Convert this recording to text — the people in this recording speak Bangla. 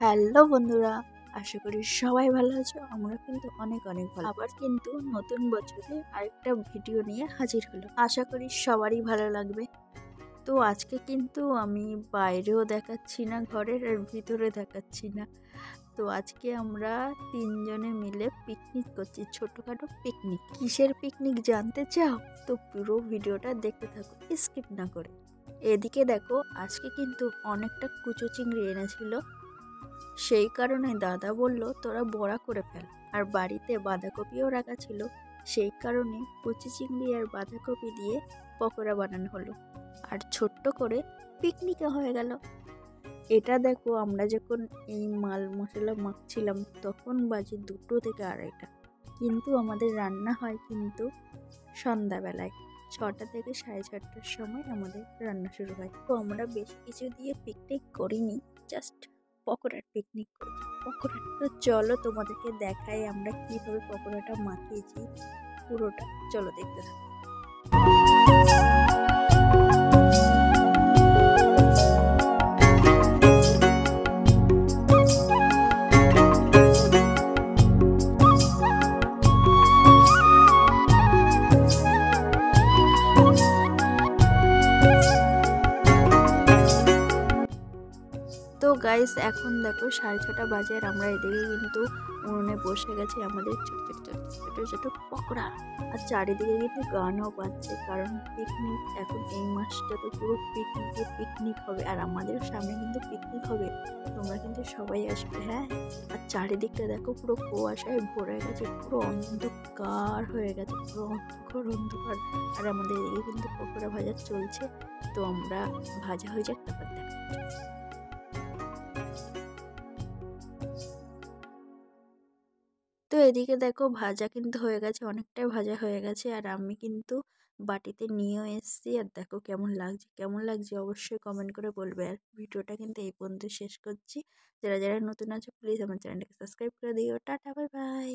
হ্যালো বন্ধুরা, আশা করি সবাই ভালো আছো। আমরা কিন্তু অনেক অনেক ভালো। আবার কিন্তু নতুন বছরে আরেকটা ভিডিও নিয়ে হাজির হলো। আশা করি সবারই ভালো লাগবে। তো আজকে কিন্তু আমি বাইরেও দেখাচ্ছি না ঘরের, আর ভিতরে দেখাচ্ছি না। তো আজকে আমরা তিনজনে মিলে পিকনিক করছি, ছোটখাটো পিকনিক। কিসের পিকনিক জানতে চাও? তো পুরো ভিডিওটা দেখতে থাকো, স্কিপ না করে। এদিকে দেখো, আজকে কিন্তু অনেকটা কুচো চিংড়ি এনেছিল। সেই কারণে দাদা বলল তোরা বড়া করে ফেল। আর বাড়িতে বাঁধাকপিও রাখা ছিল, সেই কারণে কচি চিংড়ি আর বাঁধাকপি দিয়ে পকোড়া বানানো হলো। আর ছোট্ট করে পিকনিকে হয়ে গেল। এটা দেখো, আমরা যখন এই মাল মশলা মাখছিলাম তখন বাজে 2টো থেকে 2:30, কিন্তু আমাদের রান্না হয় কিন্তু সন্ধ্যাবেলায় 6টা থেকে 6:30টার সময় আমাদের রান্না শুরু হয়। তো আমরা বেশি কিছু দিয়ে পিকনিক করিনি, জাস্ট পকোড়ার পিকনিক করেছি। পকোড়া তো চলো তোমাদেরকে দেখাই আমরা কিভাবে পকোড়াটা মাখিয়েছি, পুরোটা চলো দেখতে থাকো। তো গাইস, এখন দেখো 6:30 বাজে, আর আমরা এদিকে কিন্তু উনুনে বসে গেছি আমাদের ছোট ছোট ছোট ছোট ছোট পকোড়া। আর চারিদিকে কিন্তু গানও বাজছে, কারণ পিকনিক এখন এই মাসটা তো পুরো পিকনিক হবে। আর আমাদের সামনে কিন্তু পিকনিক হবে, তোমরা কিন্তু সবাই আসবে, হ্যাঁ। আর চারিদিকটা দেখো পুরো কুয়াশায় ভরে গেছে, পুরো অন্ধকার হয়ে গেছে, পুরো অন্ধকার অন্ধকার। আর আমাদের এদিকে কিন্তু পকোড়া ভাজা চলছে। তো আমরা ভাজা হয়ে যাক, তারপর দেখা হচ্ছে। তো এদিকে দেখো ভাজা কিন্তু হয়ে গেছে, অনেকটাই ভাজা হয়ে গেছে। আর আমি কিন্তু বাটিতে নিয়েও এসেছি। আর দেখো কেমন লাগছে অবশ্যই কমেন্ট করে বলবে। আর ভিডিওটা কিন্তু এই পর্যন্ত শেষ করছি। যারা যারা নতুন আছে প্লিজ আমার চ্যানেলটাকে সাবস্ক্রাইব করে দিও। Tata, bye bye.